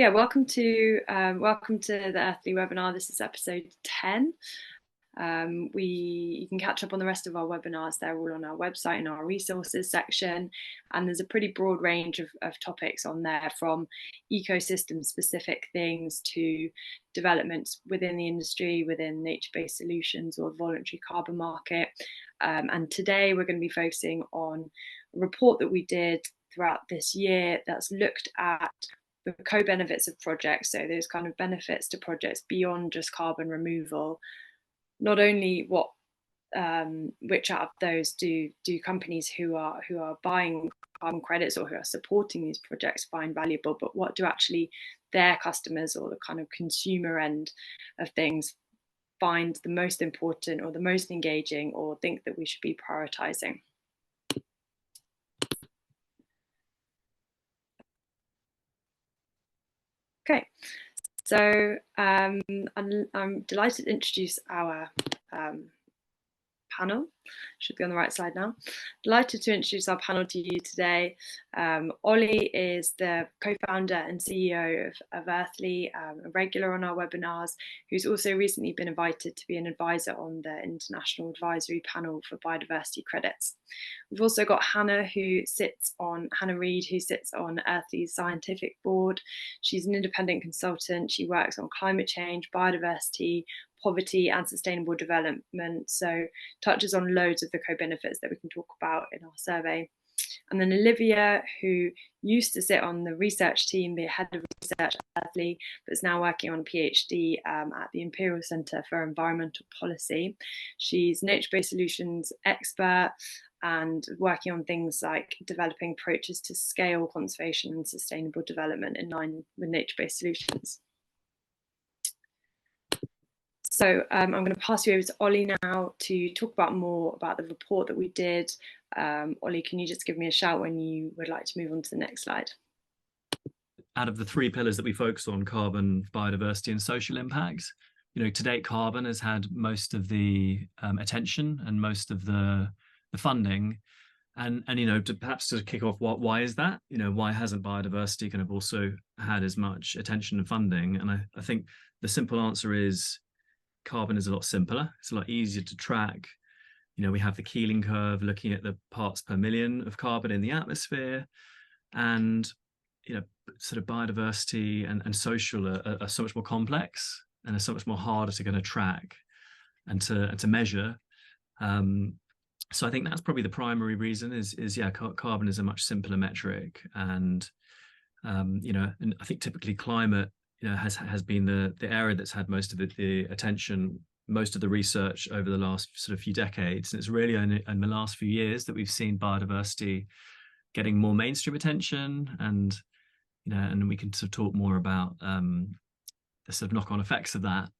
Yeah, welcome to the Earthly webinar. This is episode 10. You can catch up on the rest of our webinars. They're all on our website in our resources section, and there's a pretty broad range of topics on there, from ecosystem specific things to developments within the industry, within nature-based solutions or the voluntary carbon market. And today we're going to be focusing on a report that we did throughout this year that's looked at the co-benefits of projects, so those kind of benefits to projects beyond just carbon removal. Not only which out of those do companies who are buying carbon credits or who are supporting these projects find valuable, but what do actually their customers or the kind of consumer end of things find the most important or the most engaging, or think that we should be prioritizing. Okay, so I'm delighted to introduce our panel. Should be on the right side now. Delighted to introduce our panel to you today. Ollie is the co-founder and CEO of Earthly, a regular on our webinars, who's also recently been invited to be an advisor on the International Advisory Panel for Biodiversity Credits. We've also got Hannah Reid, who sits on Earthly's scientific board. She's an independent consultant. She works on climate change, biodiversity, poverty and sustainable development, so touches on loads of the co-benefits that we can talk about in our survey. And then Olivia, who used to sit on the research team, the head of research at Earthly, but is now working on a PhD at the Imperial Centre for Environmental Policy. She's nature-based solutions expert and working on things like developing approaches to scale conservation and sustainable development in line with nature-based solutions. So I'm going to pass you over to Ollie now to talk more about the report that we did. Ollie, can you just give me a shout when you would like to move on to the next slide? Out of the three pillars that we focus on, carbon, biodiversity and social impacts, to date, carbon has had most of the attention and most of the funding. And perhaps to kick off, why is that? Why hasn't biodiversity kind of also had as much attention and funding? And I think the simple answer is carbon is a lot simpler. It's a lot easier to track. We have the Keeling curve looking at the parts per million of carbon in the atmosphere, and sort of biodiversity and social are so much more complex and are so much more harder to kind of track and to measure. So I think that's probably the primary reason is carbon is a much simpler metric, and and I think typically climate has been the area that's had most of the attention, most of the research over the last sort of few decades. And it's really only in the last few years that we've seen biodiversity getting more mainstream attention, and and we can sort of talk more about the sort of knock-on effects of that.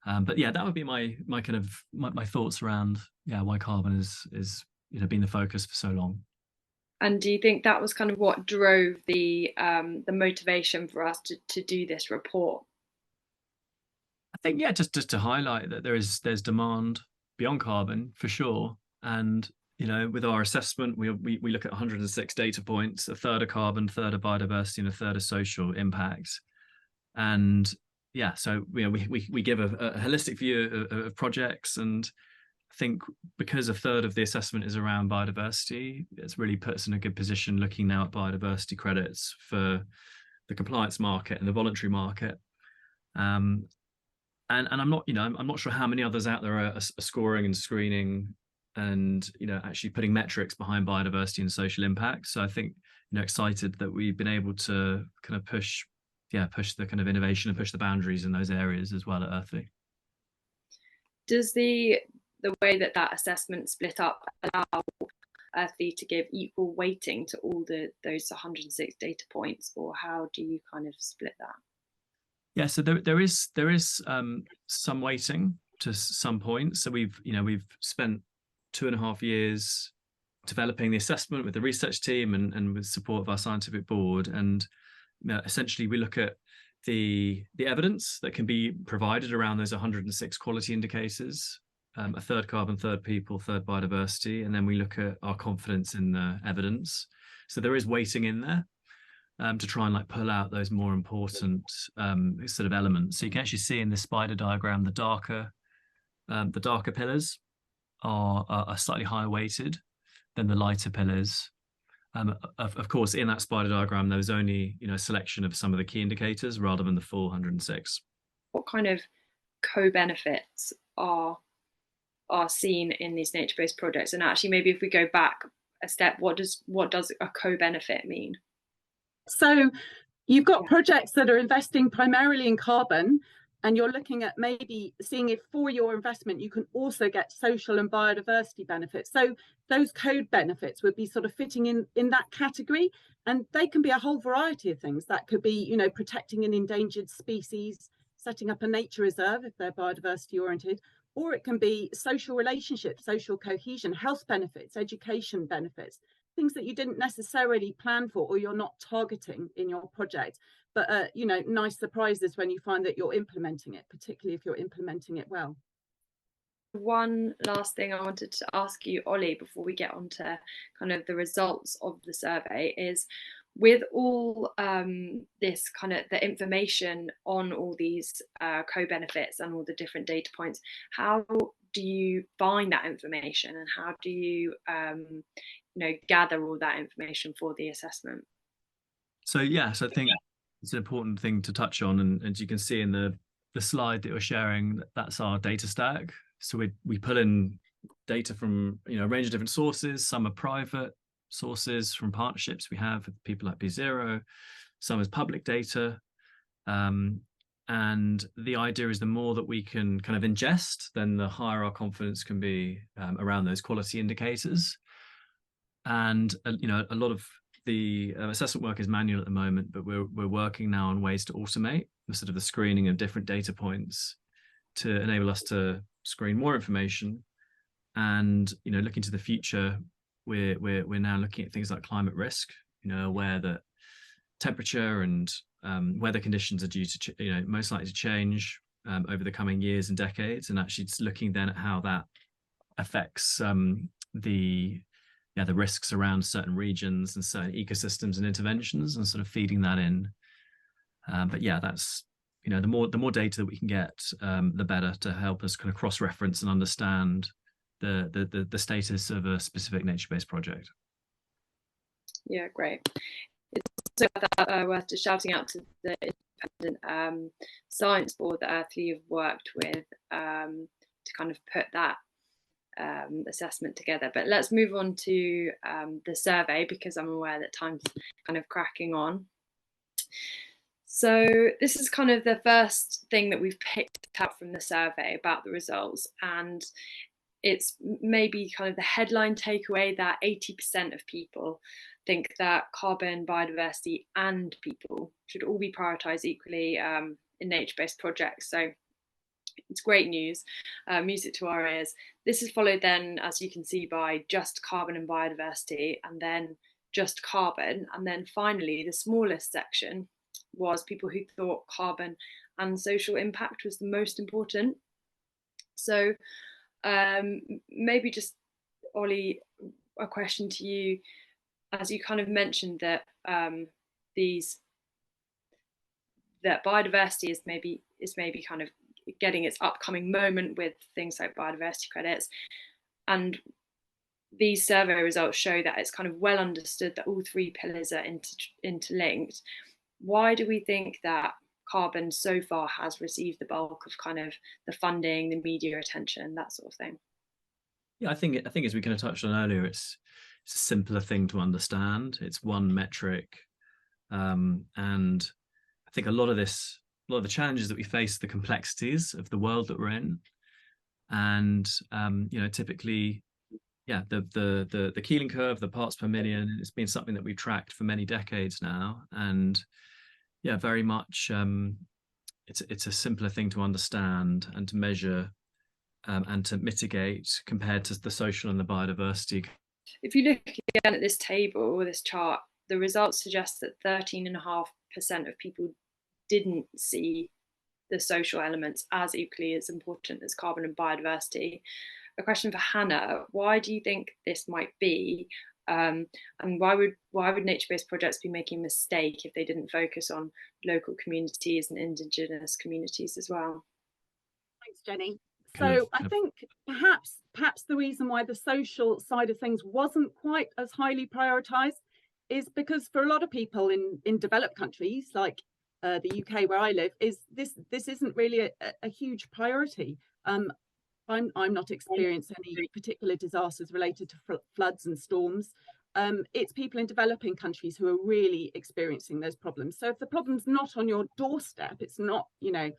But yeah, that would be my kind of my thoughts around why carbon is been the focus for so long. And do you think that was kind of what drove the motivation for us to do this report? I think just to highlight that there's demand beyond carbon for sure, and with our assessment, we look at 106 data points, a third of carbon, a third of biodiversity, and a third of social impacts. And so we give a holistic view of projects, and I think because a third of the assessment is around biodiversity, it's really put us in a good position looking now at biodiversity credits for the compliance market and the voluntary market. And I'm not sure how many others out there are scoring and screening and actually putting metrics behind biodiversity and social impact. So I think excited that we've been able to kind of push the kind of innovation and push the boundaries in those areas as well at Earthly. Does the way that assessment split up allow Earthly to give equal weighting to all those 106 data points, or how do you kind of split that? Yeah, so there is some weighting to some points. So we've spent 2.5 years developing the assessment with the research team and with support of our scientific board. And essentially, we look at the evidence that can be provided around those 106 quality indicators, a third carbon, third people, third biodiversity, and then we look at our confidence in the evidence. So there is weighting in there. to try and like pull out those more important sort of elements. So you can actually see in this spider diagram the darker pillars are slightly higher weighted than the lighter pillars. Of course, in that spider diagram, there was only a selection of some of the key indicators rather than the full 106. What kind of co-benefits are seen in these nature-based projects? And actually, maybe if we go back a step, what does a co-benefit mean? So you've got projects that are investing primarily in carbon, and you're looking at maybe seeing if for your investment you can also get social and biodiversity benefits. So those code benefits would be sort of fitting in that category, and they can be a whole variety of things. That could be, protecting an endangered species, setting up a nature reserve if they're biodiversity oriented, or it can be social relationships, social cohesion, health benefits, education benefits, things that you didn't necessarily plan for or you're not targeting in your project, but nice surprises when you find that you're implementing it, particularly if you're implementing it well. One last thing I wanted to ask you, Ollie, before we get on to kind of the results of the survey is, with all this kind of the information on all these co-benefits and all the different data points, how do you find that information, and how do you gather all that information for the assessment? So yes, I think it's an important thing to touch on, and as you can see in the slide that you're sharing, that's our data stack. So we pull in data from a range of different sources. Some are private sources from partnerships we have with people like B0. Some is public data. And the idea is the more that we can kind of ingest, then the higher our confidence can be around those quality indicators. And a lot of the assessment work is manual at the moment, but we're working now on ways to automate the sort of the screening of different data points to enable us to screen more information. And looking to the future, we're now looking at things like climate risk, aware that temperature and weather conditions are due to most likely to change over the coming years and decades, and actually just looking then at how that affects the risks around certain regions and certain ecosystems and interventions, and sort of feeding that in. But yeah, that's the more data that we can get, the better, to help us kind of cross-reference and understand the status of a specific nature-based project. Yeah, great. It's also worth just shouting out to the independent science board that Earthly have worked with to kind of put that assessment together. But let's move on to the survey, because I'm aware that time's kind of cracking on. So this is kind of the first thing that we've picked out from the survey about the results, and it's maybe kind of the headline takeaway that 80% of people think that carbon, biodiversity and people should all be prioritised equally in nature-based projects. So it's great news, music to our ears. This is followed then, as you can see, by just carbon and biodiversity, and then just carbon, and then finally the smallest section was people who thought carbon and social impact was the most important. So maybe just, Ollie, a question to you, as you kind of mentioned that that biodiversity is maybe kind of getting its upcoming moment with things like biodiversity credits, and these survey results show that it's kind of well understood that all three pillars are interlinked. Why do we think that carbon so far has received the bulk of kind of the funding, the media attention, that sort of thing? Yeah, I think as we kind of touched on earlier, it's a simpler thing to understand. It's one metric, and I think a lot of the challenges that we face, the complexities of the world that we're in, and typically, yeah, the Keeling curve, the parts per million, it's been something that we've tracked for many decades now, and yeah, very much it's a simpler thing to understand and to measure and to mitigate compared to the social and the biodiversity. If you look again at this table or this chart, the results suggest that 13.5% of people didn't see the social elements as equally as important as carbon and biodiversity. A question for Hannah: why do you think this might be? And why would nature-based projects be making a mistake if they didn't focus on local communities and indigenous communities as well? Thanks, Jenny. So I think perhaps the reason why the social side of things wasn't quite as highly prioritized is because for a lot of people in developed countries like the UK where I live, is this isn't really a huge priority. I'm not experiencing any particular disasters related to floods and storms. It's people in developing countries who are really experiencing those problems. So if the problem's not on your doorstep, it's not, you know,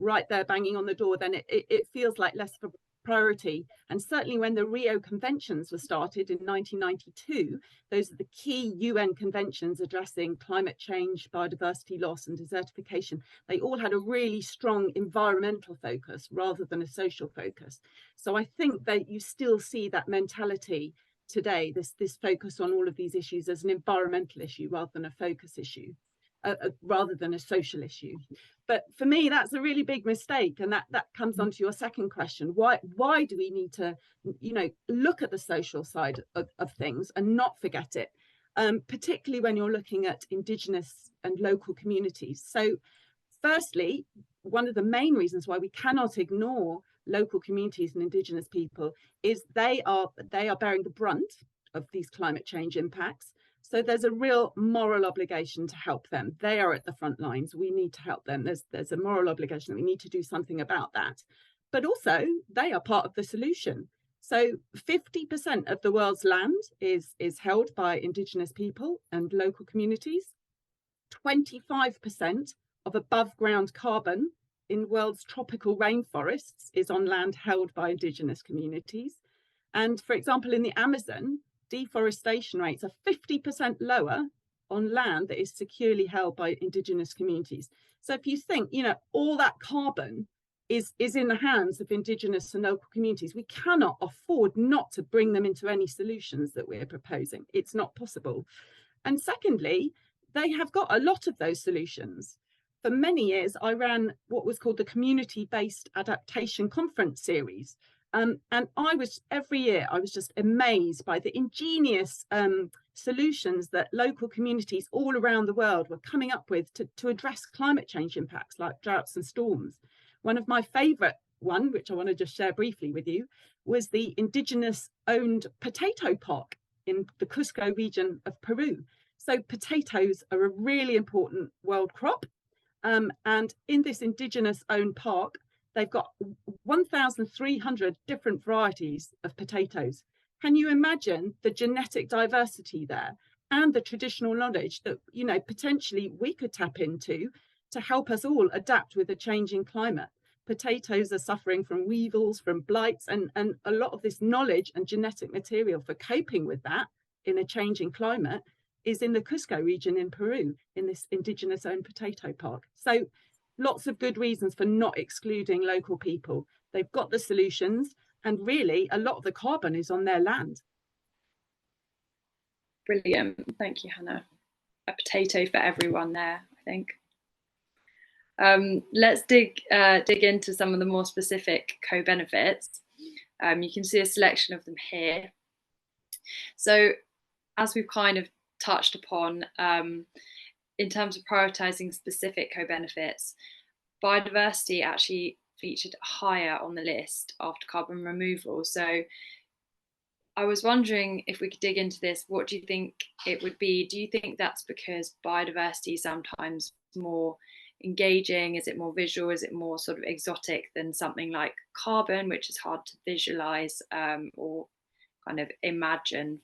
right there banging on the door, then it feels like less of a priority. And certainly when the Rio Conventions were started in 1992, those are the key UN conventions addressing climate change, biodiversity loss and desertification. They all had a really strong environmental focus rather than a social focus. So I think that you still see that mentality today, this focus on all of these issues as an environmental issue rather than a focus issue, rather than a social issue. But for me, that's a really big mistake, and that comes on to your second question. Why do we need to, you know, look at the social side of things and not forget it, particularly when you're looking at Indigenous and local communities? So firstly, one of the main reasons why we cannot ignore local communities and Indigenous people is they are bearing the brunt of these climate change impacts. So there's a real moral obligation to help them. They are at the front lines. We need to help them. There's a moral obligation that we need to do something about that. But also they are part of the solution. So 50% of the world's land is held by Indigenous people and local communities. 25% of above ground carbon in world's tropical rainforests is on land held by Indigenous communities. And for example, in the Amazon, deforestation rates are 50% lower on land that is securely held by Indigenous communities. So if you think, you know, all that carbon is in the hands of Indigenous and local communities, we cannot afford not to bring them into any solutions that we're proposing. It's not possible. And secondly, they have got a lot of those solutions. For many years, I ran what was called the Community-Based Adaptation Conference series. And every year I was just amazed by the ingenious solutions that local communities all around the world were coming up with to address climate change impacts like droughts and storms. One of my favorite one, which I want to just share briefly with you, was the Indigenous owned potato park in the Cusco region of Peru. So potatoes are a really important world crop. And in this Indigenous owned park, they've got 1,300 different varieties of potatoes. Can you imagine the genetic diversity there and the traditional knowledge that, you know, potentially we could tap into to help us all adapt with a changing climate? Potatoes are suffering from weevils, from blights, and a lot of this knowledge and genetic material for coping with that in a changing climate is in the Cusco region in Peru, in this Indigenous owned potato park. So lots of good reasons for not excluding local people. They've got the solutions, and really a lot of the carbon is on their land. Brilliant. Thank you, Hannah. A potato for everyone there, I think. Let's dig into some of the more specific co-benefits. You can see a selection of them here. So as we've kind of touched upon, in terms of prioritising specific co-benefits, biodiversity actually featured higher on the list after carbon removal. So I was wondering if we could dig into this. What do you think it would be? Do you think that's because biodiversity is sometimes more engaging? Is it more visual? Is it more sort of exotic than something like carbon, which is hard to visualize or kind of imagine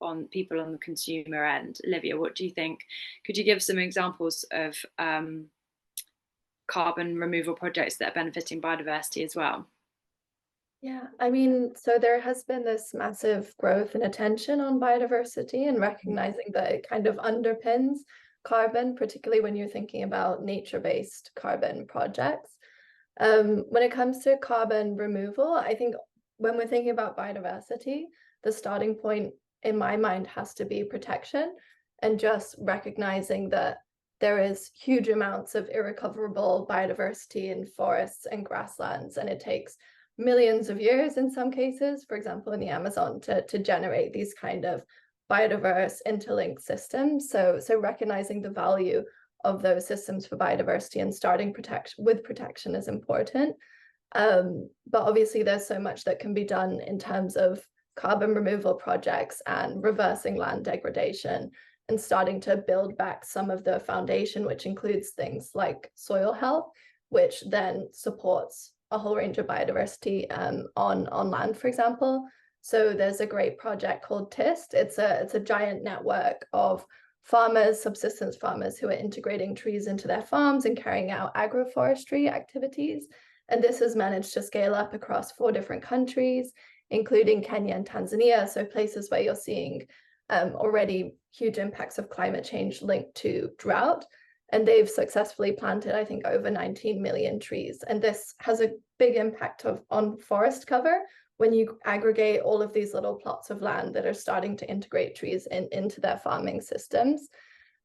on people on the consumer end? Olivia, what do you think? Could you give some examples of carbon removal projects that are benefiting biodiversity as well? Yeah, I mean, so there has been this massive growth and attention on biodiversity and recognizing that it kind of underpins carbon, particularly when you're thinking about nature-based carbon projects. When it comes to carbon removal, I think when we're thinking about biodiversity, the starting point in my mind has to be protection and just recognizing that there is huge amounts of irrecoverable biodiversity in forests and grasslands, and it takes millions of years in some cases, for example, in the Amazon, to generate these kind of biodiverse interlinked systems. So recognizing the value of those systems for biodiversity and starting protection is important. But obviously there's so much that can be done in terms of carbon removal projects and reversing land degradation and starting to build back some of the foundation, which includes things like soil health, which then supports a whole range of biodiversity on land, for example. So there's a great project called TIST. It's a giant network of farmers, subsistence farmers, who are integrating trees into their farms and carrying out agroforestry activities. And this has managed to scale up across 4 different countries, including Kenya and Tanzania, so places where you're seeing already huge impacts of climate change linked to drought. And they've successfully planted, I think, over 19 million trees. And this has a big impact on forest cover when you aggregate all of these little plots of land that are starting to integrate trees into their farming systems.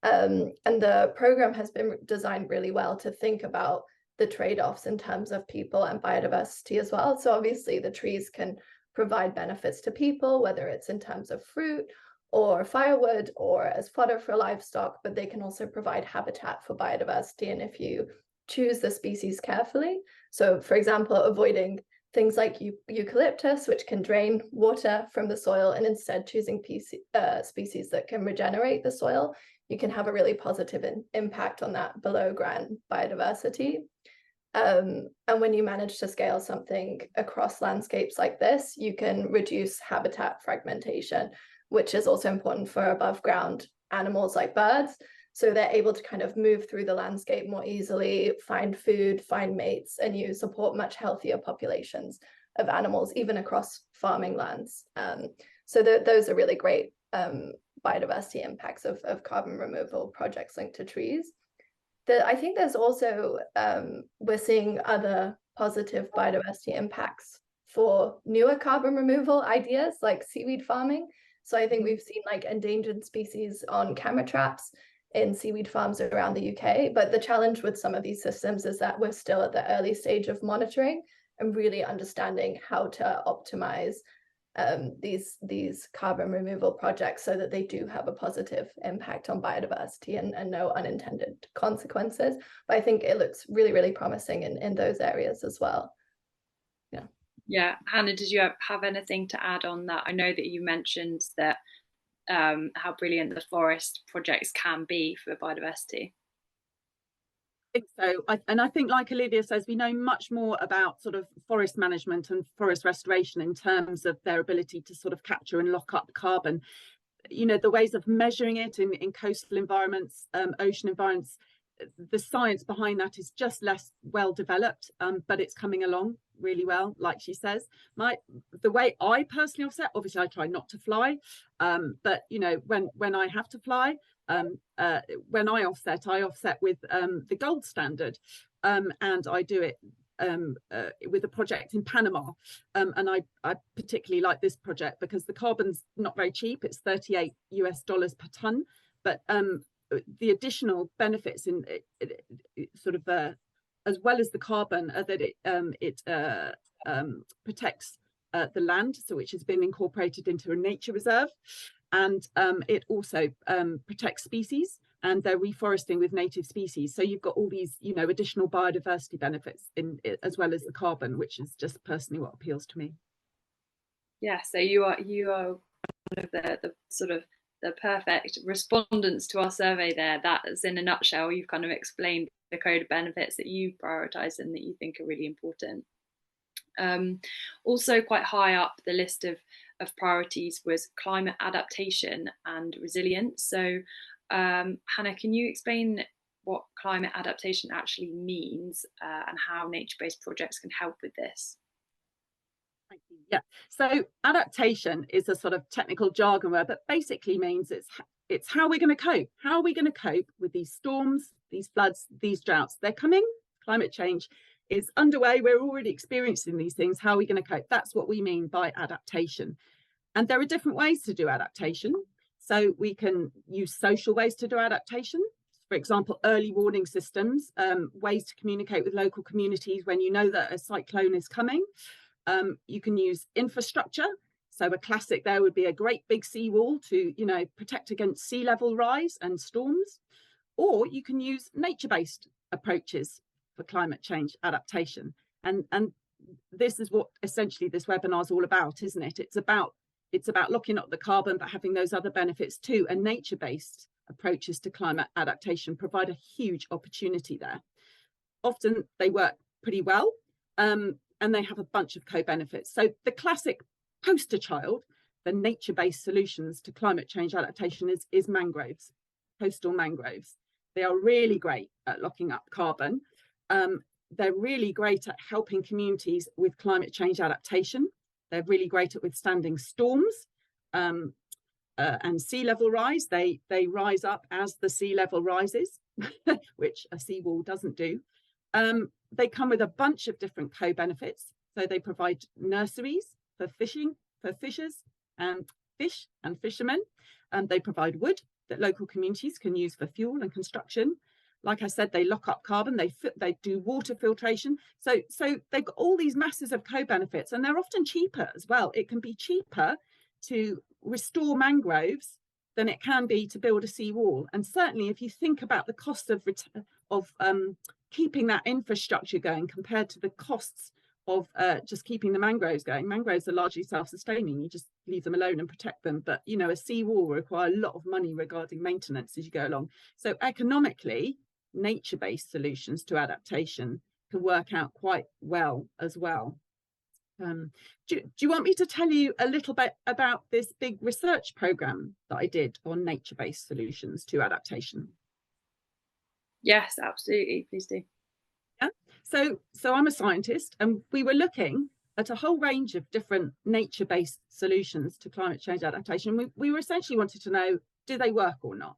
And the program has been designed really well to think about the trade-offs in terms of people and biodiversity as well. So obviously the trees can provide benefits to people, whether it's in terms of fruit or firewood or as fodder for livestock, but they can also provide habitat for biodiversity. And if you choose the species carefully, so for example, avoiding things like eucalyptus, which can drain water from the soil, and instead choosing species that can regenerate the soil, you can have a really positive impact on that below ground biodiversity. And when you manage to scale something across landscapes like this, you can reduce habitat fragmentation, which is also important for above ground animals like birds. So they're able to kind of move through the landscape more easily, find food, find mates, and you support much healthier populations of animals, even across farming lands. So those are really great biodiversity impacts of carbon removal projects linked to trees. I think there's also, we're seeing other positive biodiversity impacts for newer carbon removal ideas like seaweed farming. So I think we've seen like endangered species on camera traps in seaweed farms around the UK. But the challenge with some of these systems is that we're still at the early stage of monitoring and really understanding how to optimize these carbon removal projects so that they do have a positive impact on biodiversity and no unintended consequences. But I think it looks really, really promising in those areas as well. Yeah. Yeah, Hannah, did you have anything to add on that? I know that you mentioned that how brilliant the forest projects can be for biodiversity. I think so. I think, like Olivia says, we know much more about sort of forest management and forest restoration in terms of their ability to sort of capture and lock up carbon. You know, the ways of measuring it in coastal environments, ocean environments, the science behind that is just less well developed, but it's coming along really well, like she says. The way I personally offset, obviously I try not to fly, but you know, when I have to fly, when I offset with the gold standard, and I do it with a project in Panama, and I particularly like this project because the carbon's not very cheap. It's $38 per ton, but the additional benefits in sort of as well as the carbon that it protects the land, so which has been incorporated into a nature reserve, and it also protects species, and they're reforesting with native species. So you've got all these, you know, additional biodiversity benefits in it, as well as the carbon, which is just personally what appeals to me. Yeah, so you are one of the sort of the perfect respondents to our survey there. That is, in a nutshell, you've kind of explained the code of benefits that you prioritise and that you think are really important. Also quite high up the list of priorities was climate adaptation and resilience. So Hannah, can you explain what climate adaptation actually means and how nature-based projects can help with this? Yeah, so adaptation is a sort of technical jargon word, but basically means it's how we're going to cope. How are we going to cope with these storms, these floods, these droughts? They're coming. Climate change is underway. We're already experiencing these things. How are we going to cope? That's what we mean by adaptation. And there are different ways to do adaptation. So we can use social ways to do adaptation. For example, early warning systems, ways to communicate with local communities when you know that a cyclone is coming. You can use infrastructure. So a classic there would be a great big seawall to, you know, protect against sea level rise and storms. Or you can use nature-based approaches for climate change adaptation. And this is what essentially this webinar is all about, isn't it? It's about looking at the carbon, but having those other benefits too. And nature-based approaches to climate adaptation provide a huge opportunity there. Often they work pretty well, and they have a bunch of co-benefits. So the classic poster child for nature-based solutions to climate change adaptation is mangroves, coastal mangroves. They are really great at locking up carbon. They're really great at helping communities with climate change adaptation. They're really great at withstanding storms and sea level rise. They rise up as the sea level rises, which a seawall doesn't do. They come with a bunch of different co-benefits. So they provide nurseries for fishing, for fishers and fish and fishermen. They provide wood that local communities can use for fuel and construction. Like I said, they lock up carbon, they do water filtration. So they've got all these masses of co-benefits, and they're often cheaper as well. It can be cheaper to restore mangroves than it can be to build a seawall. And certainly if you think about the cost of keeping that infrastructure going compared to the costs of just keeping the mangroves going. Mangroves are largely self-sustaining. You just leave them alone and protect them. But, you know, a seawall will require a lot of money regarding maintenance as you go along. So economically, nature-based solutions to adaptation can work out quite well as well. Do you want me to tell you a little bit about this big research program that I did on nature-based solutions to adaptation? Yes, absolutely. Please do. Yeah. So I'm a scientist, and we were looking at a whole range of different nature-based solutions to climate change adaptation. We were essentially wanted to know, do they work or not?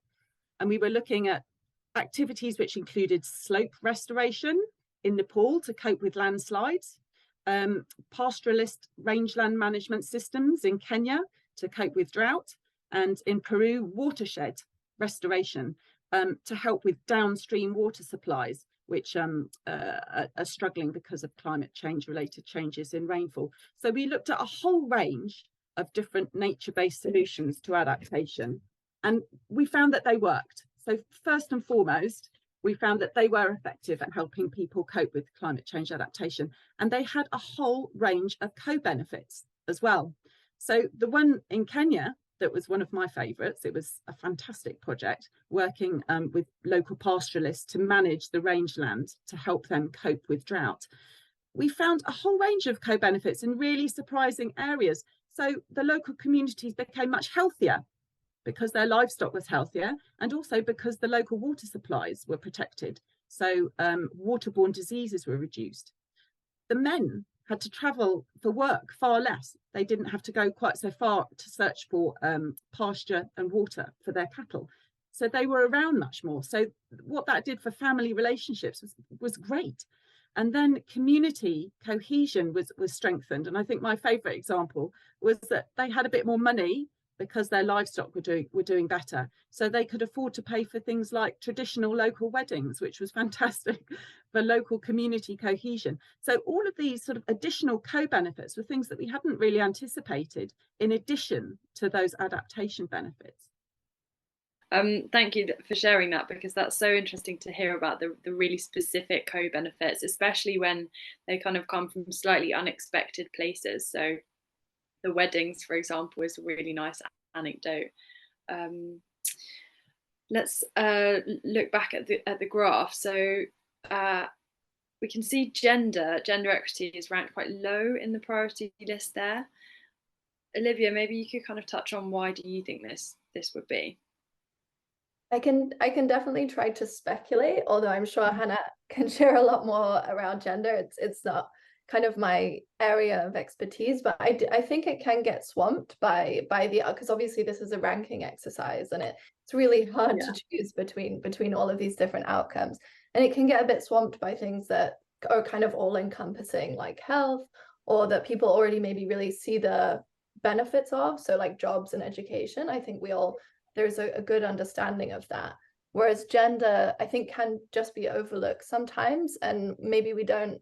And we were looking at activities which included slope restoration in Nepal to cope with landslides, pastoralist rangeland management systems in Kenya to cope with drought, and in Peru, watershed restoration to help with downstream water supplies, which are struggling because of climate change related changes in rainfall. So we looked at a whole range of different nature-based solutions to adaptation, and we found that they worked. So first and foremost, we found that they were effective at helping people cope with climate change adaptation, and they had a whole range of co-benefits as well. So the one in Kenya that was one of my favourites, it was a fantastic project working with local pastoralists to manage the rangeland to help them cope with drought. We found a whole range of co-benefits in really surprising areas. So the local communities became much healthier because their livestock was healthier, and also because the local water supplies were protected. So waterborne diseases were reduced. The men had to travel for work far less. They didn't have to go quite so far to search for pasture and water for their cattle. So they were around much more. So what that did for family relationships was great. And then community cohesion was strengthened. And I think my favourite example was that they had a bit more money because their livestock were doing better. So they could afford to pay for things like traditional local weddings, which was fantastic for local community cohesion. So all of these sort of additional co-benefits were things that we hadn't really anticipated in addition to those adaptation benefits. Thank you for sharing that, because that's so interesting to hear about the really specific co-benefits, especially when they kind of come from slightly unexpected places. So the weddings, for example, is a really nice anecdote. Let's look back at the graph. So we can see gender equity is ranked quite low in the priority list there. Olivia, maybe you could kind of touch on why do you think this would be? I can definitely try to speculate, although I'm sure Hannah can share a lot more around gender. It's not kind of my area of expertise, but I think it can get swamped by the, because obviously this is a ranking exercise, and it's really hard to choose between all of these different outcomes, and it can get a bit swamped by things that are kind of all encompassing, like health, or that people already maybe really see the benefits of, so like jobs and education. I think there's a good understanding of that, whereas gender I think can just be overlooked sometimes, and maybe we don't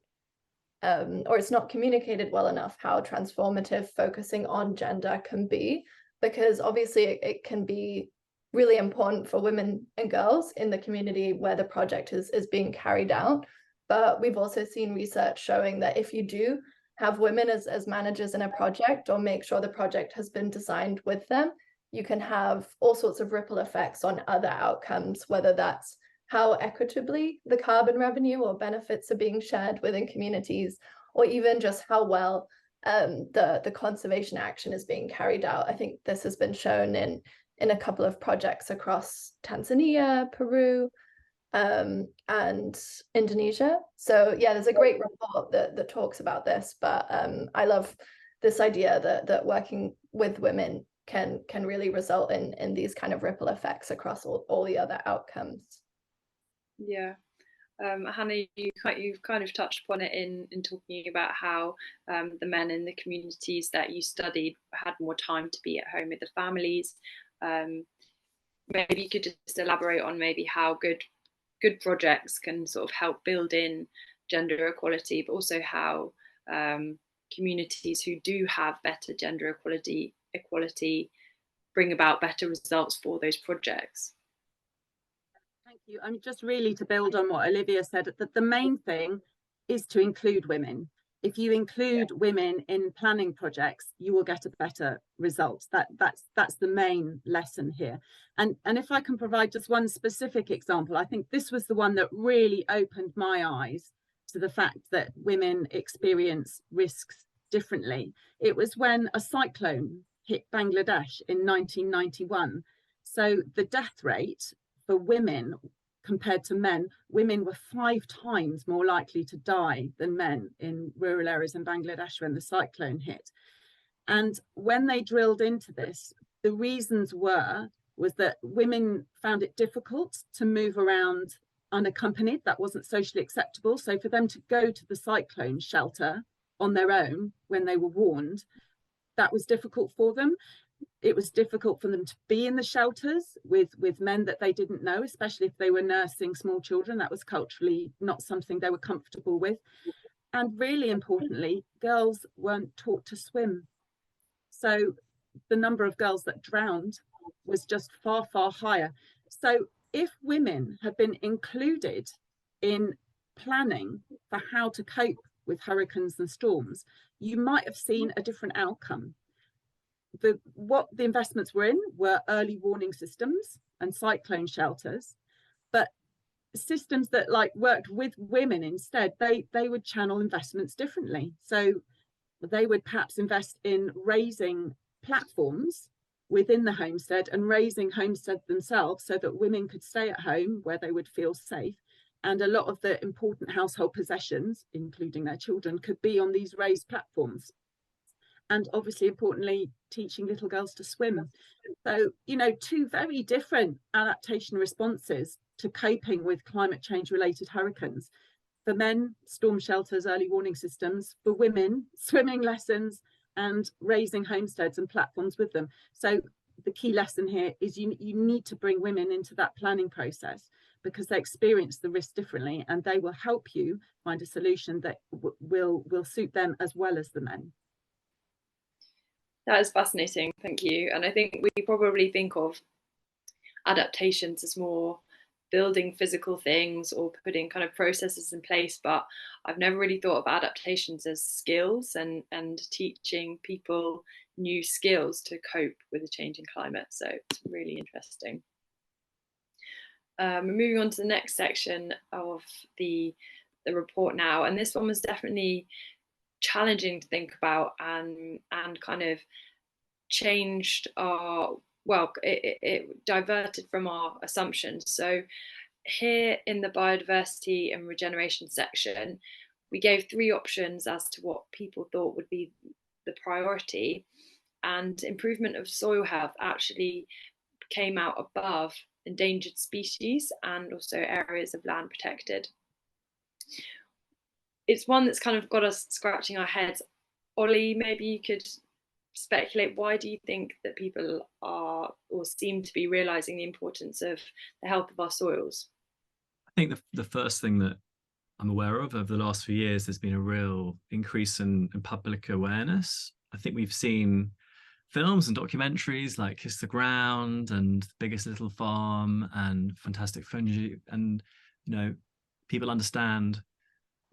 or it's not communicated well enough how transformative focusing on gender can be, because obviously it can be really important for women and girls in the community where the project is being carried out. But we've also seen research showing that if you do have women as managers in a project, or make sure the project has been designed with them, you can have all sorts of ripple effects on other outcomes, whether that's how equitably the carbon revenue or benefits are being shared within communities, or even just how well the conservation action is being carried out. I think this has been shown in a couple of projects across Tanzania, Peru, and Indonesia. So yeah, there's a great report that talks about this, but I love this idea that working with women can really result in these kind of ripple effects across all the other outcomes. Yeah. Hannah, you've kind of touched upon it in talking about how the men in the communities that you studied had more time to be at home with the families. Maybe you could just elaborate on maybe how good projects can sort of help build in gender equality, but also how communities who do have better gender equality bring about better results for those projects. Thank you. I mean, just really to build on what Olivia said, that the main thing is to include women. If you include women in planning projects, you will get a better result. That's the main lesson here. And if I can provide just one specific example, I think this was the one that really opened my eyes to the fact that women experience risks differently. It was when a cyclone hit Bangladesh in 1991. So the death rate for women compared to men, women were 5 times more likely to die than men in rural areas in Bangladesh when the cyclone hit. And when they drilled into this, the reasons was that women found it difficult to move around unaccompanied. That wasn't socially acceptable. So for them to go to the cyclone shelter on their own when they were warned, that was difficult for them. It was difficult for them to be in the shelters with men that they didn't know, especially if they were nursing small children. That was culturally not something they were comfortable with. And really importantly, girls weren't taught to swim. So the number of girls that drowned was just far, far higher. So if women had been included in planning for how to cope with hurricanes and storms, you might have seen a different outcome. What the investments were in were early warning systems and cyclone shelters, but systems that worked with women instead, they would channel investments differently. So they would perhaps invest in raising platforms within the homestead and raising homestead themselves so that women could stay at home where they would feel safe. And a lot of the important household possessions, including their children, could be on these raised platforms. And obviously, importantly, teaching little girls to swim. So, 2 very different adaptation responses to coping with climate change related hurricanes. For men, storm shelters, early warning systems. For women, swimming lessons and raising homesteads and platforms with them. So the key lesson here is you need to bring women into that planning process because they experience the risk differently, and they will help you find a solution that will suit them as well as the men. That is fascinating, thank you. And I think we probably think of adaptations as more building physical things or putting kind of processes in place, but I've never really thought of adaptations as skills and teaching people new skills to cope with a changing climate. So it's really interesting. Moving on to the next section of the report now, and this one was definitely challenging to think about and kind of changed our, it diverted from our assumptions. So here in the biodiversity and regeneration section, we gave 3 options as to what people thought would be the priority, and improvement of soil health actually came out above endangered species and also areas of land protected. It's one that's kind of got us scratching our heads. Ollie, maybe you could speculate, why do you think that people are or seem to be realizing the importance of the health of our soils? I think the first thing that I'm aware of over the last few years, there's been a real increase in public awareness. I think we've seen films and documentaries like Kiss the Ground and Biggest Little Farm and Fantastic Fungi, and people understand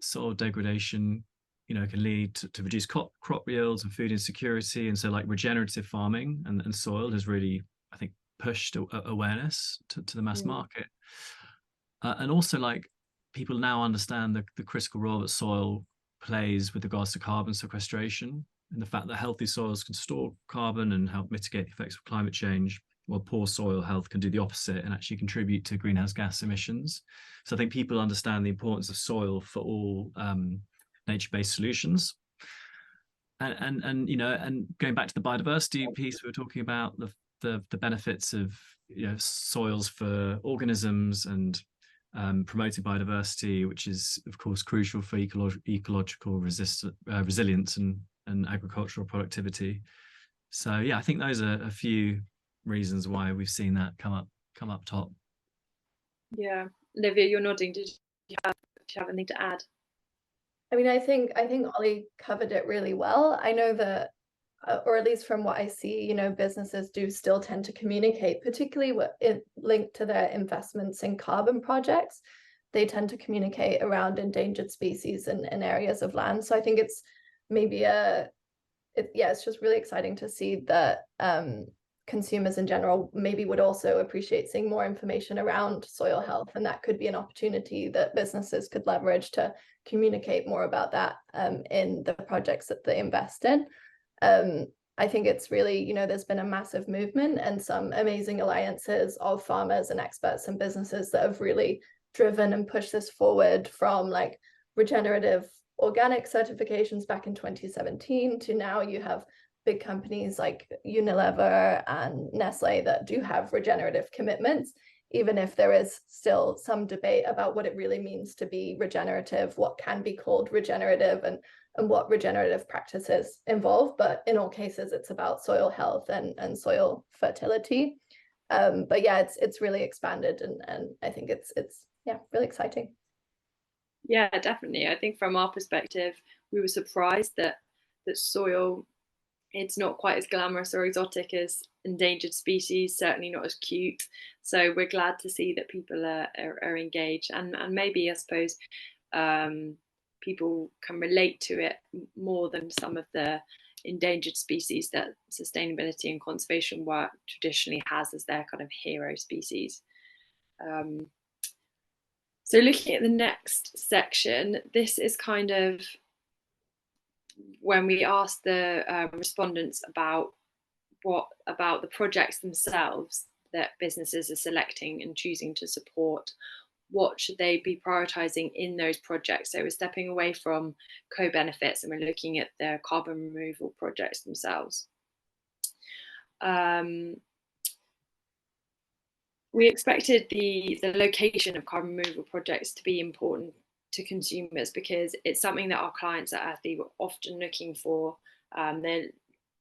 soil degradation can lead to reduced crop yields and food insecurity, and so like regenerative farming and soil has really, I think, pushed awareness to the mass market, and also like people now understand the critical role that soil plays with regards to carbon sequestration, and the fact that healthy soils can store carbon and help mitigate the effects of climate change, while poor soil health can do the opposite and actually contribute to greenhouse gas emissions. So I think people understand the importance of soil for all nature-based solutions. And going back to the biodiversity piece, we were talking about the benefits of soils for organisms and promoting biodiversity, which is of course crucial for ecological resilience and agricultural productivity. So yeah, I think those are a few reasons why we've seen that come up top. Yeah, Olivia, you're nodding. Do you have anything to add? I mean, I think Ollie covered it really well. I know that, or at least from what I see, businesses do still tend to communicate, particularly linked to their investments in carbon projects. They tend to communicate around endangered species and areas of land. So I think it's maybe it's just really exciting to see that consumers in general maybe would also appreciate seeing more information around soil health, and that could be an opportunity that businesses could leverage to communicate more about that in the projects that they invest in. I think it's really, there's been a massive movement and some amazing alliances of farmers and experts and businesses that have really driven and pushed this forward, from like regenerative organic certifications back in 2017 to now you have big companies like Unilever and Nestle that do have regenerative commitments, even if there is still some debate about what it really means to be regenerative, what can be called regenerative, and what regenerative practices involve. But in all cases, it's about soil health and soil fertility. But yeah, it's really expanded, and I think it's really exciting. Yeah, definitely. I think from our perspective, we were surprised that soil, it's not quite as glamorous or exotic as endangered species, certainly not as cute. So we're glad to see that people are engaged, and maybe, I suppose, people can relate to it more than some of the endangered species that sustainability and conservation work traditionally has as their kind of hero species. So looking at the next section, this is kind of when we asked the respondents about the projects themselves that businesses are selecting and choosing to support. What should they be prioritising in those projects? So we're stepping away from co-benefits and we're looking at the carbon removal projects themselves. We expected the location of carbon removal projects to be important to consumers because it's something that our clients at Earthly were often looking for. They're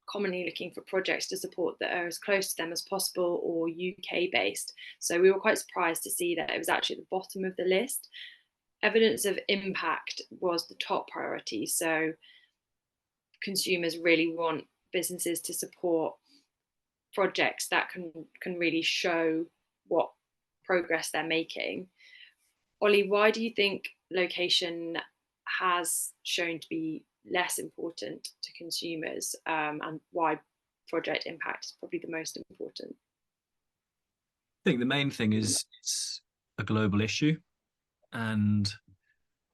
commonly looking for projects to support that are as close to them as possible or UK based. So we were quite surprised to see that it was actually at the bottom of the list. Evidence of impact was the top priority. So consumers really want businesses to support projects that can really show what progress they're making. Ollie, why do you think location has shown to be less important to consumers, and why project impact is probably the most important? I think the main thing is it's a global issue, and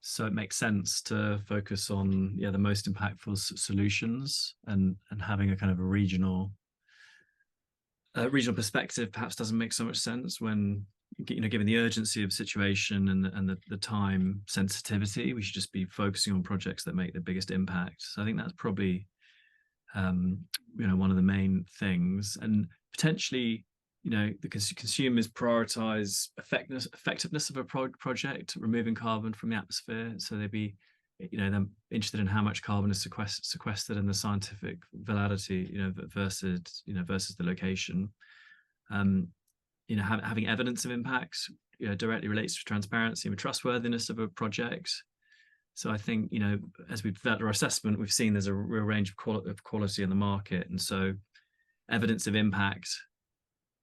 so it makes sense to focus on the most impactful solutions, and having a kind of a regional perspective perhaps doesn't make so much sense when given the urgency of situation and the time sensitivity. We should just be focusing on projects that make the biggest impact. So I think that's probably one of the main things, and potentially the consumers prioritize effectiveness of a project, removing carbon from the atmosphere. So they'd be they're interested in how much carbon is sequestered and the scientific validity versus the location. you know, having evidence of impacts, you know, directly relates to transparency and trustworthiness of a project. So I think, you know, as we've developed our assessment, we've seen there's a real range of quality in the market. And so evidence of impact,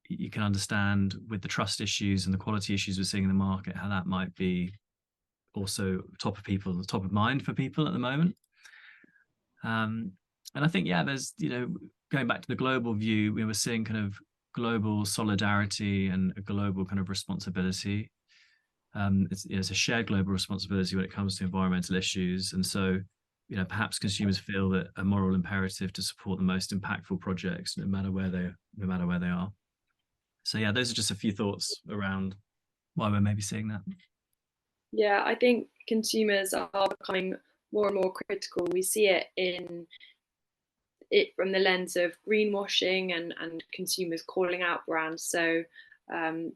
you can understand with the trust issues and the quality issues we're seeing in the market, how that might be also top of mind for people at the moment. And I think, yeah, there's, you know, going back to the global view, we were seeing kind of global solidarity and a global kind of responsibility. It's a shared global responsibility when it comes to environmental issues. And so, you know, perhaps consumers feel that a moral imperative to support the most impactful projects, no matter where they are. So yeah, those are just a few thoughts around why we're maybe seeing that. Yeah, I think consumers are becoming more and more critical. We see it from the lens of greenwashing and consumers calling out brands. So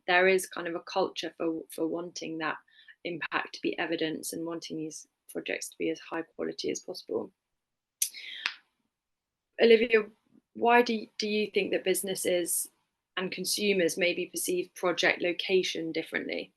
there is kind of a culture for wanting that impact to be evidence and wanting these projects to be as high quality as possible. Olivia, why do you think that businesses and consumers maybe perceive project location differently?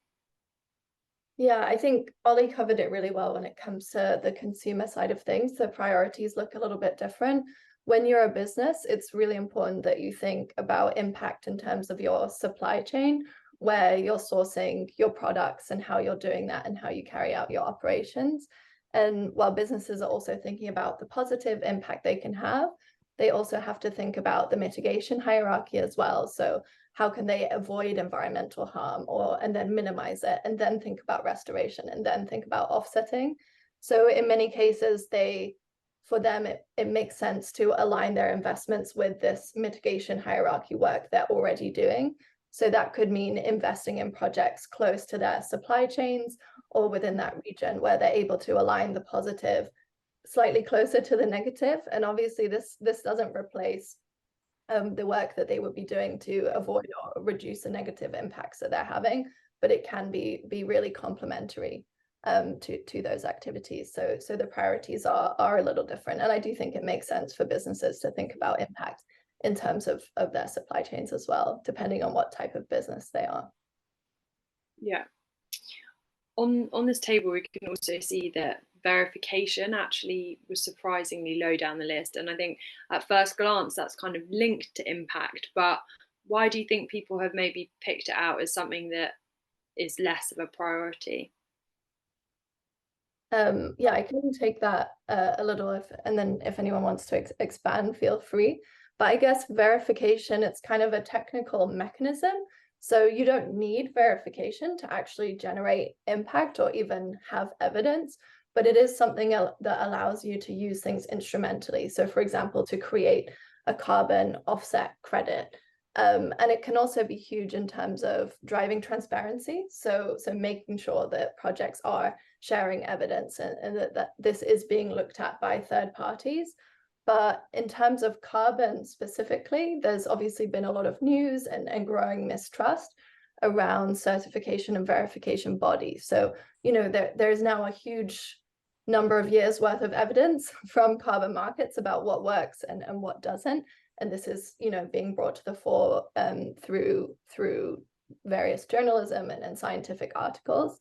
Yeah, I think Ollie covered it really well when it comes to the consumer side of things. The priorities look a little bit different. When you're a business, it's really important that you think about impact in terms of your supply chain, where you're sourcing your products and how you're doing that and how you carry out your operations. And while businesses are also thinking about the positive impact they can have, they also have to think about the mitigation hierarchy as well. So how can they avoid environmental harm and then minimize it, and then think about restoration, and then think about offsetting. So in many cases, for them, it makes sense to align their investments with this mitigation hierarchy work they're already doing. So that could mean investing in projects close to their supply chains or within that region where they're able to align the positive slightly closer to the negative. And obviously this doesn't replace the work that they would be doing to avoid or reduce the negative impacts that they're having, but it can be really complementary to those activities. So the priorities are a little different, and I do think it makes sense for businesses to think about impact in terms of their supply chains as well, depending on what type of business they are. Yeah. On this table, we can also see that verification actually was surprisingly low down the list. And I think at first glance, that's kind of linked to impact. But why do you think people have maybe picked it out as something that is less of a priority? Yeah, I can take that a little, and then if anyone wants to expand, feel free. But I guess verification, it's kind of a technical mechanism. So you don't need verification to actually generate impact or even have evidence, but it is something that allows you to use things instrumentally. So for example, to create a carbon offset credit. And it can also be huge in terms of driving transparency. So making sure that projects are sharing evidence and that this is being looked at by third parties. But in terms of carbon specifically, there's obviously been a lot of news and growing mistrust around certification and verification bodies. So, you know, there's now a huge number of years worth of evidence from carbon markets about what works and what doesn't. And this is, you know, being brought to the fore through various journalism and scientific articles.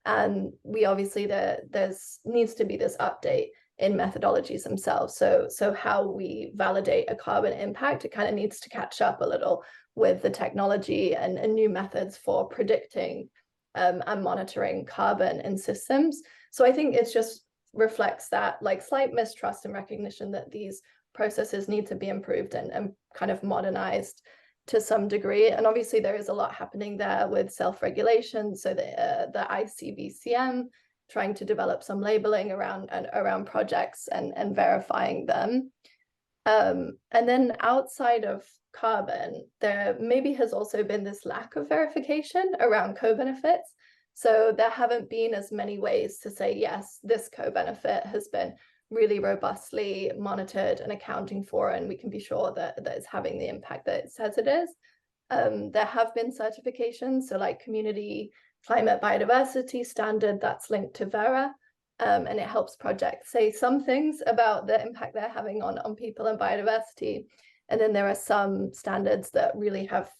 And we obviously, there's needs to be this update in methodologies themselves. So how we validate a carbon impact, it kind of needs to catch up a little with the technology and new methods for predicting and monitoring carbon in systems. So I think it just reflects that like slight mistrust and recognition that these processes need to be improved and kind of modernized to some degree. And obviously there is a lot happening there with self-regulation. So the ICBCM trying to develop some labeling around projects and verifying them. And then outside of carbon, there maybe has also been this lack of verification around co-benefits. So there haven't been as many ways to say, yes, this co-benefit has been really robustly monitored and accounting for, and we can be sure that it's having the impact that it says it is. There have been certifications, so like community climate biodiversity standard that's linked to Verra, and it helps projects say some things about the impact they're having on people and biodiversity. And then there are some standards that really have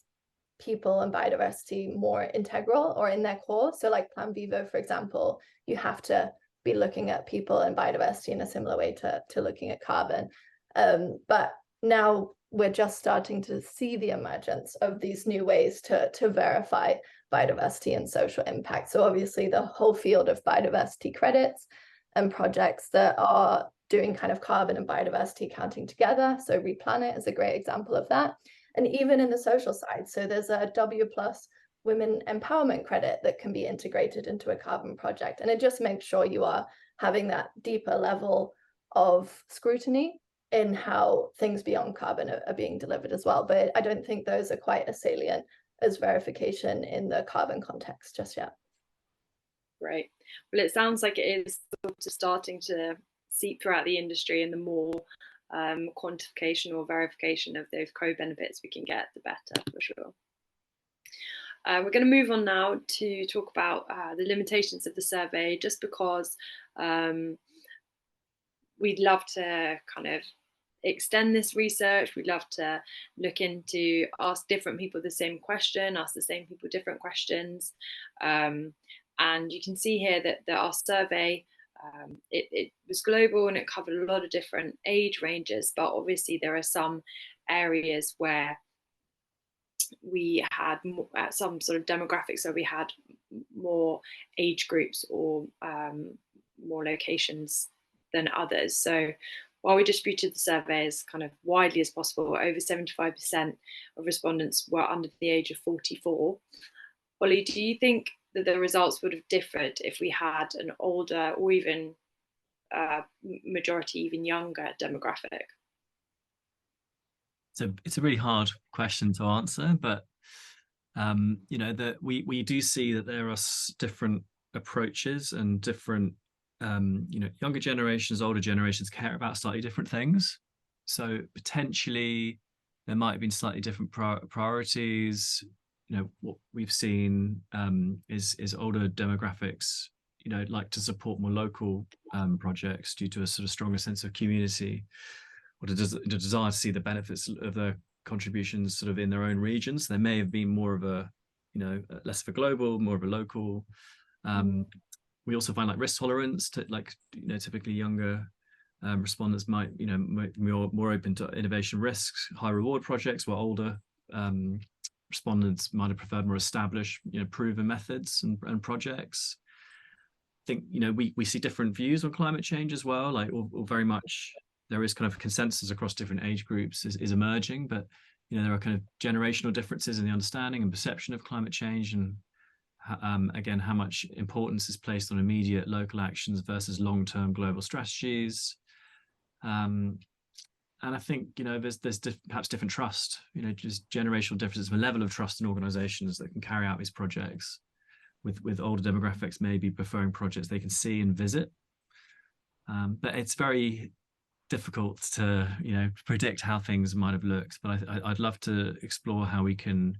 people and biodiversity more integral or in their core. So like Plan Vivo, for example, you have to be looking at people and biodiversity in a similar way to looking at carbon. But now we're just starting to see the emergence of these new ways to verify biodiversity and social impact. So obviously the whole field of biodiversity credits and projects that are doing kind of carbon and biodiversity accounting together. So Replanet is a great example of that. And even in the social side, so there's a W+ women empowerment credit that can be integrated into a carbon project. And it just makes sure you are having that deeper level of scrutiny in how things beyond carbon are being delivered as well. But I don't think those are quite as salient as verification in the carbon context just yet. Right. Well, it sounds like it is sort of starting to seep throughout the industry, and the more quantification or verification of those co-benefits we can get, the better, for sure. We're going to move on now to talk about the limitations of the survey, just because we'd love to kind of extend this research. We'd love to look into, ask different people the same question, ask the same people different questions. And you can see here that our survey, it was global and it covered a lot of different age ranges, but obviously there are some areas where we had some sort of demographics, so we had more age groups or more locations than others. So while we distributed the survey as kind of widely as possible, over 75% of respondents were under the age of 44. Ollie, do you think that the results would have differed if we had an older or even majority, even younger demographic? So it's a really hard question to answer, but you know, that we do see that there are different approaches and different you know, younger generations, older generations care about slightly different things. So potentially there might have been slightly different priorities. You know, what we've seen is older demographics, you know, like to support more local projects due to a sort of stronger sense of community, or the desire to see the benefits of their contributions sort of in their own regions. There may have been more of a, you know, less of a global, more of a local. We also find like risk tolerance to, like, you know, typically younger respondents might, you know, more open to innovation risks, high reward projects, while older respondents might have preferred more established, you know, proven methods and projects. I think, you know, we see different views on climate change as well, like, or very much there is kind of a consensus across different age groups is emerging, but, you know, there are kind of generational differences in the understanding and perception of climate change, and again, how much importance is placed on immediate local actions versus long-term global strategies. And I think, you know, there's perhaps different trust, you know, just generational differences, the level of trust in organizations that can carry out these projects, with older demographics maybe preferring projects they can see and visit. But it's very difficult to, you know, predict how things might have looked. But I'd love to explore how we can,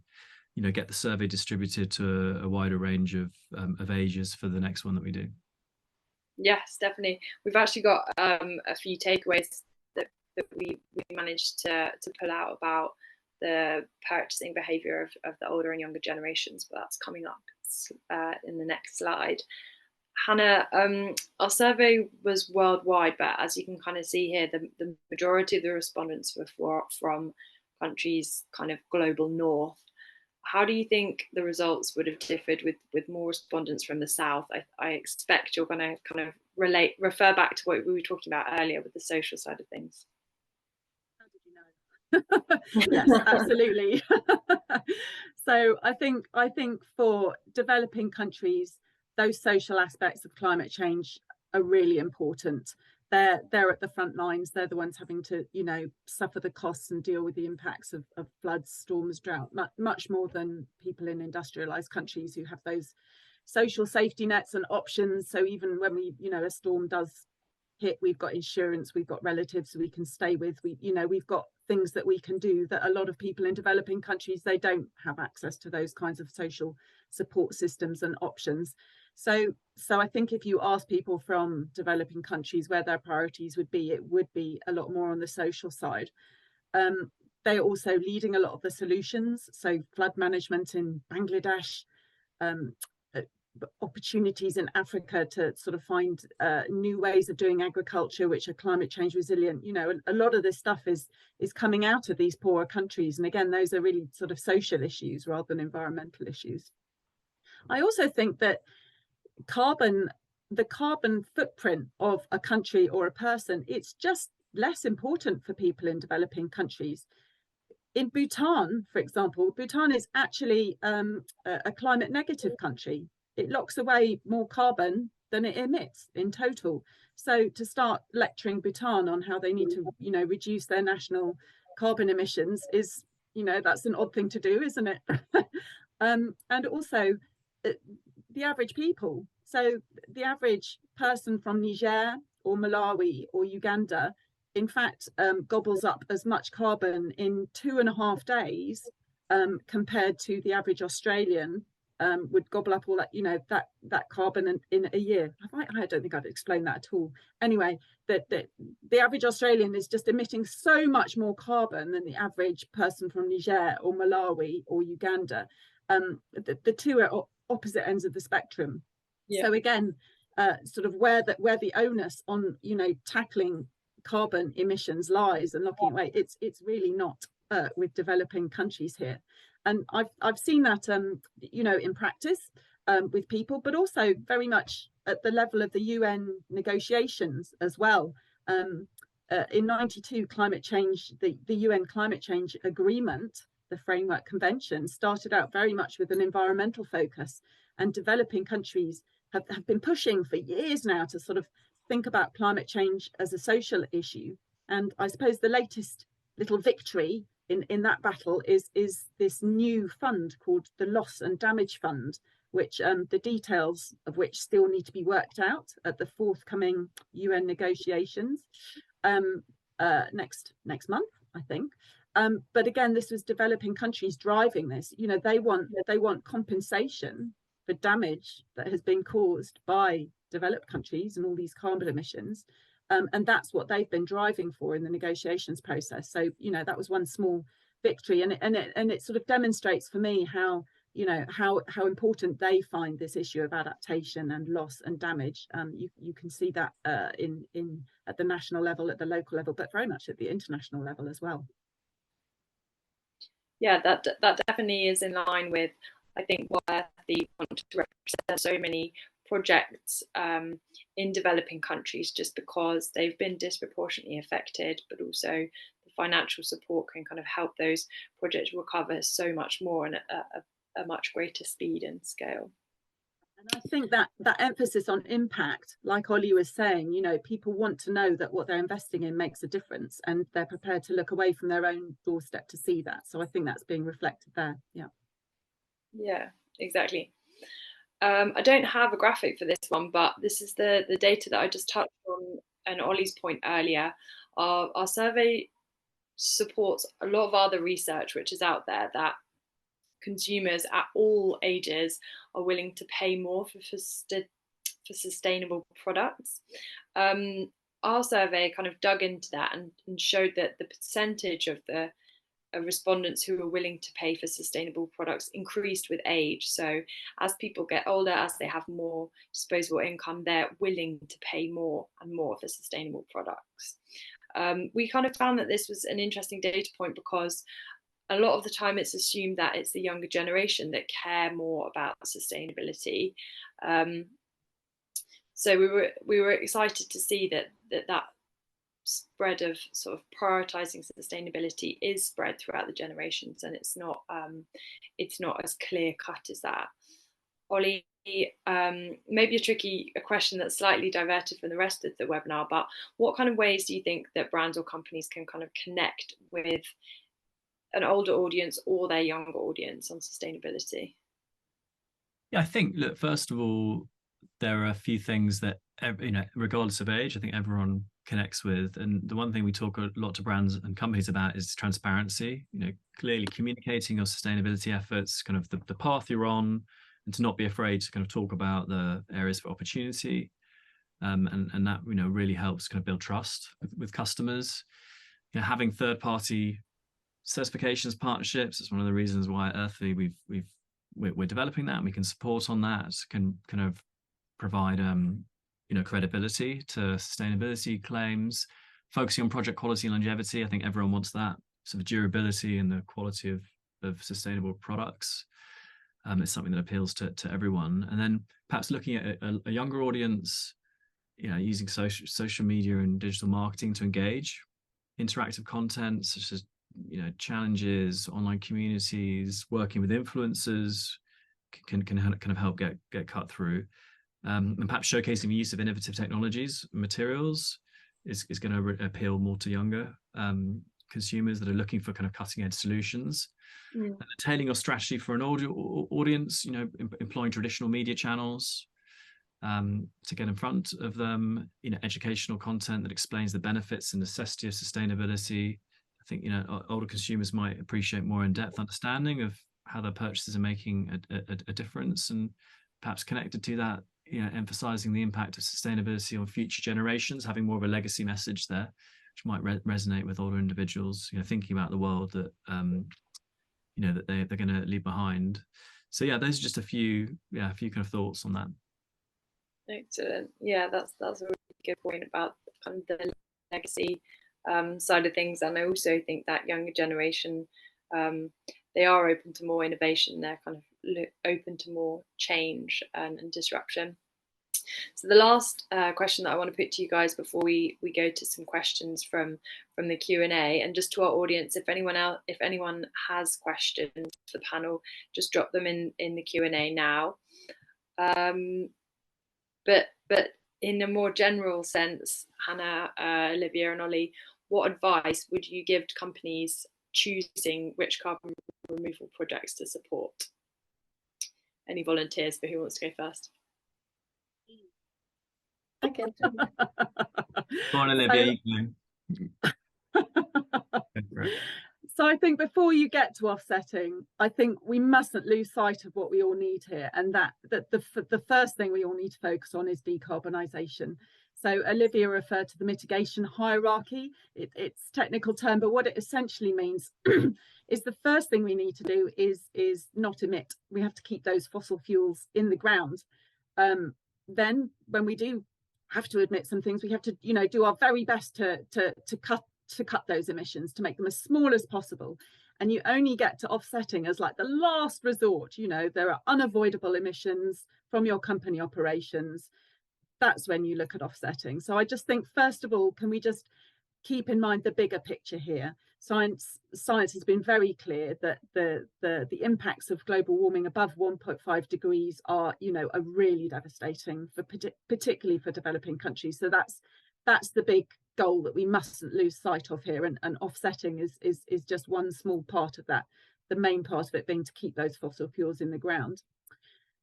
you know, get the survey distributed to a wider range of ages for the next one that we do. Yes, definitely. We've actually got a few takeaways that we managed to pull out about the purchasing behaviour of the older and younger generations, but that's coming up in the next slide. Hannah, our survey was worldwide, but as you can kind of see here, the majority of the respondents were from countries kind of global north. How do you think the results would have differed with more respondents from the south? I expect you're going to kind of refer back to what we were talking about earlier with the social side of things. How did you know? Yes, absolutely. So I think for developing countries, those social aspects of climate change are really important. They're at the front lines. They're the ones having to, you know, suffer the costs and deal with the impacts of floods, storms, drought, much more than people in industrialized countries who have those social safety nets and options. So even when we, you know, a storm does hit, we've got insurance, we've got relatives we can stay with, we've got things that we can do that a lot of people in developing countries, they don't have access to those kinds of social support systems and options. So I think if you ask people from developing countries where their priorities would be, it would be a lot more on the social side. they're also leading a lot of the solutions. So flood management in Bangladesh, opportunities in Africa to sort of find new ways of doing agriculture which are climate change resilient. You know, a lot of this stuff is coming out of these poorer countries, and again, those are really sort of social issues rather than environmental issues. I also think that the carbon footprint of a country or a person, it's just less important for people in developing countries. In Bhutan, for example, Bhutan is actually a climate negative country. It locks away more carbon than it emits in total. So to start lecturing Bhutan on how they need to, you know, reduce their national carbon emissions is, you know, that's an odd thing to do, isn't it? And also the average people. So the average person from Niger or Malawi or Uganda, in fact, gobbles up as much carbon in 2.5 days compared to the average Australian would gobble up all that, you know, that carbon in a year. I don't think I'd explain that at all. Anyway, the average Australian is just emitting so much more carbon than the average person from Niger or Malawi or Uganda. The two are opposite ends of the spectrum. Yeah. So again, sort of where the onus on, you know, tackling carbon emissions lies and looking away, it's really not with developing countries here. And I've seen that you know, in practice with people, but also very much at the level of the UN negotiations as well. In '92, climate change, the UN climate change agreement, the framework convention, started out very much with an environmental focus, and developing countries have been pushing for years now to sort of think about climate change as a social issue. And I suppose the latest little victory in that battle is this new fund called the Loss and Damage Fund, which the details of which still need to be worked out at the forthcoming UN negotiations next month, I think. But again, this was developing countries driving this. You know, they want compensation for damage that has been caused by developed countries and all these carbon emissions. And that's what they've been driving for in the negotiations process. So, you know, that was one small victory, and it sort of demonstrates for me how, you know, how important they find this issue of adaptation and loss and damage. You can see that in at the national level, at the local level, but very much at the international level as well. Yeah, that definitely is in line with, I think, where they want to represent so many projects in developing countries, just because they've been disproportionately affected, but also the financial support can kind of help those projects recover so much more and at a much greater speed and scale. And I think that emphasis on impact, like Ollie was saying, you know, people want to know that what they're investing in makes a difference, and they're prepared to look away from their own doorstep to see that. So I think that's being reflected there. Yeah, exactly. I don't have a graphic for this one, but this is the data that I just touched on, and Ollie's point earlier. Our survey supports a lot of other research which is out there, that consumers at all ages are willing to pay more for sustainable products. Our survey kind of dug into that and showed that the percentage of the respondents who were willing to pay for sustainable products increased with age. So as people get older, as they have more disposable income, they're willing to pay more and more for sustainable products. We kind of found that this was an interesting data point because a lot of the time it's assumed that it's the younger generation that care more about sustainability. So we were excited to see that spread of sort of prioritizing sustainability is spread throughout the generations, and it's not as clear cut as that. Ollie, maybe a question that's slightly diverted from the rest of the webinar, but what kind of ways do you think that brands or companies can kind of connect with an older audience or their younger audience on sustainability? Yeah, I think, look, first of all, there are a few things that, you know, regardless of age, I think everyone connects with. And the one thing we talk a lot to brands and companies about is transparency, you know, clearly communicating your sustainability efforts, kind of the path you're on, and to not be afraid to kind of talk about the areas for opportunity. And that, you know, really helps kind of build trust with customers. You know, having third-party certifications, partnerships. It's one of the reasons why at Earthly we're developing that, and we can support on that, can kind of provide credibility to sustainability claims, focusing on project quality and longevity. I think everyone wants that sort of durability and the quality of sustainable products. It's something that appeals to everyone. And then perhaps looking at a younger audience, using social media and digital marketing to engage, interactive content such as challenges, online communities, working with influencers can kind of help get cut through. And perhaps showcasing the use of innovative technologies and materials is going to appeal more to younger consumers that are looking for kind of cutting edge solutions. And tailoring your strategy for an audience, employing traditional media channels to get in front of them, educational content that explains the benefits and necessity of sustainability. I think older consumers might appreciate more in-depth understanding of how their purchases are making a difference, and perhaps connected to that, emphasizing the impact of sustainability on future generations, having more of a legacy message there, which might resonate with older individuals, thinking about the world that that they're going to leave behind. So yeah, those are just a few kind of thoughts on that. Excellent. Yeah, that's a really good point about kind of the legacy side of things. And I also think that younger generation, they are open to more innovation. They're kind of open to more change and disruption. So the last question that I want to put to you guys before we go to some questions from the Q&A, and just to our audience, if anyone has questions for the panel, just drop them in the Q&A now. But in a more general sense, Hannah, Olivia and Ollie, what advice would you give to companies choosing which carbon removal projects to support? Any volunteers for who wants to go first? I can. Go on, Olivia. So I think before you get to offsetting, I think we mustn't lose sight of what we all need here, and that the first thing we all need to focus on is decarbonisation. So Olivia referred to the mitigation hierarchy. It's a technical term, but what it essentially means is the first thing we need to do is not emit. We have to keep those fossil fuels in the ground. Then when we do have to admit some things, we have to do our very best to cut those emissions, to make them as small as possible. And you only get to offsetting as like the last resort. There are unavoidable emissions from your company operations. That's when you look at offsetting. So I just think, first of all, can we just keep in mind the bigger picture here? Science has been very clear that the impacts of global warming above 1.5 degrees are really devastating, particularly for developing countries. So that's the big goal that we mustn't lose sight of here, and offsetting is just one small part of that, the main part of it being to keep those fossil fuels in the ground.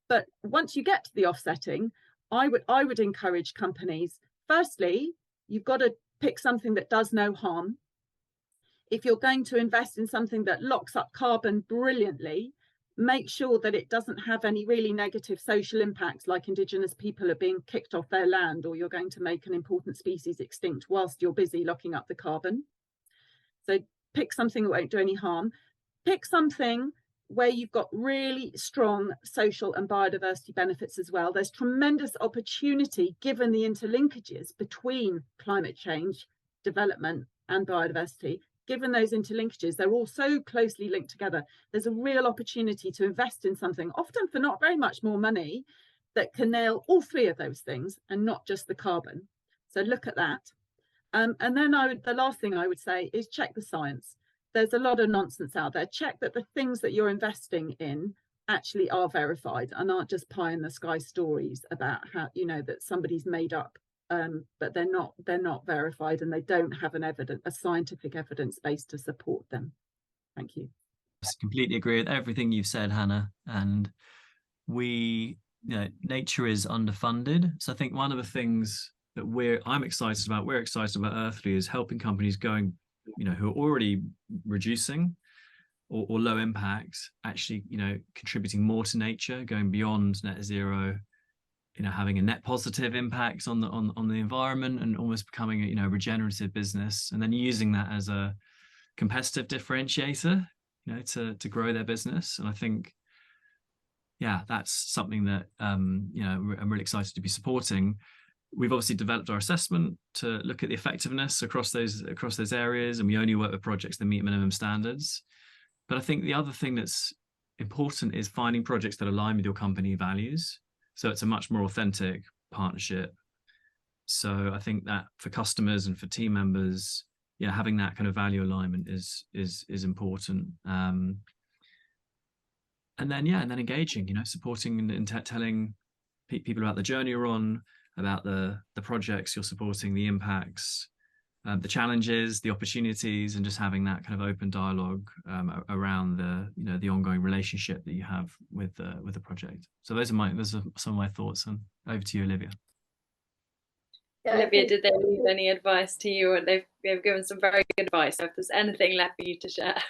But once you get to the offsetting, I would encourage companies, firstly, you've got to pick something that does no harm. If you're going to invest in something that locks up carbon brilliantly, make sure that it doesn't have any really negative social impacts, like Indigenous people are being kicked off their land, or you're going to make an important species extinct whilst you're busy locking up the carbon. So pick something that won't do any harm. Pick something where you've got really strong social and biodiversity benefits as well. There's tremendous opportunity, given the interlinkages between climate change, development and biodiversity. Given those interlinkages, they're all so closely linked together. There's a real opportunity to invest in something, often for not very much more money, that can nail all three of those things and not just the carbon. So look at that. And then the last thing I would say is check the science. There's a lot of nonsense out there. Check that the things that you're investing in actually are verified and aren't just pie in the sky stories about how, that somebody's made up. But they're not verified, and they don't have a scientific evidence base to support them. Thank you. I completely agree with everything you've said, Hannah. And nature is underfunded. So I think one of the things that we're excited about Earthly, is helping companies going, who are already reducing or low impact, actually, contributing more to nature, going beyond net zero, having a net positive impact on the environment, and almost becoming a regenerative business, and then using that as a competitive differentiator, you know, to grow their business. And I think, yeah, that's something that you know, I'm really excited to be supporting. We've obviously developed our assessment to look at the effectiveness across those areas, and we only work with projects that meet minimum standards. But I think the other thing that's important is finding projects that align with your company values. So it's a much more authentic partnership. So I think that for customers and for team members, yeah, having that kind of value alignment is important. And then engaging, you know, supporting and telling people about the journey you're on, about the projects you're supporting, the impacts, the challenges, the opportunities, and just having that kind of open dialogue around the ongoing relationship that you have with the project. So those are some of my thoughts. And over to you, Olivia. Yeah, Olivia, did they leave any advice to you? Or they've given some very good advice. So if there's anything left for you to share.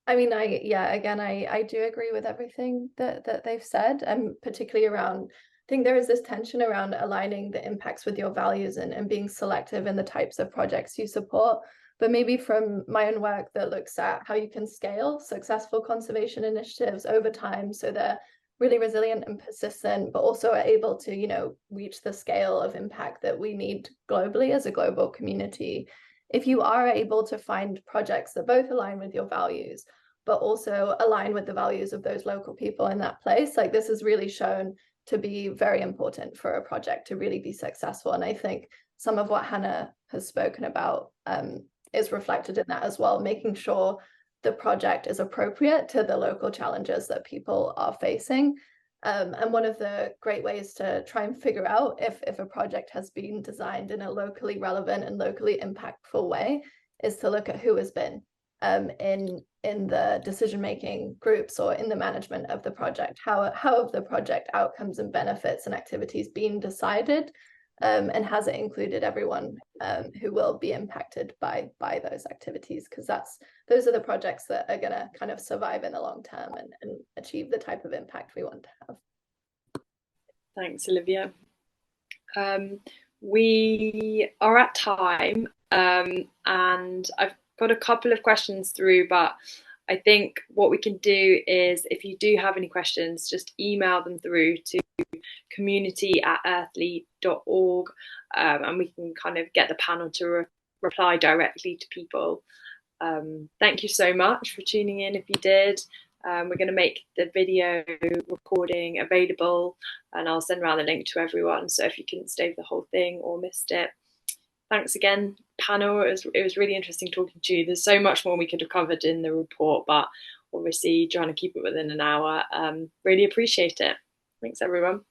I mean, I do agree with everything that they've said, and particularly around, I think there is this tension around aligning the impacts with your values and being selective in the types of projects you support. But maybe from my own work that looks at how you can scale successful conservation initiatives over time so they're really resilient and persistent, but also are able to, you know, reach the scale of impact that we need globally as a global community. If you are able to find projects that both align with your values, but also align with the values of those local people in that place, like this is really shown to be very important for a project to really be successful. And I think some of what Hannah has spoken about is reflected in that as well, making sure the project is appropriate to the local challenges that people are facing. And one of the great ways to try and figure out if a project has been designed in a locally relevant and locally impactful way is to look at who has been in the decision-making groups or in the management of the project. How have the project outcomes and benefits and activities been decided? And has it included everyone who will be impacted by those activities? Because those are the projects that are going to kind of survive in the long term and achieve the type of impact we want to have. Thanks, Olivia. We are at time, and I've got a couple of questions through, but I think what we can do is, if you do have any questions, just email them through to community@earthly.org, and we can kind of get the panel to reply directly to people. Thank you so much for tuning in if you did. We're going to make the video recording available, and I'll send around the link to everyone. So if you couldn't stay for the whole thing or missed it, thanks again, panel. It was really interesting talking to you. There's so much more we could have covered in the report, but obviously trying to keep it within an hour. Really appreciate it. Thanks, everyone.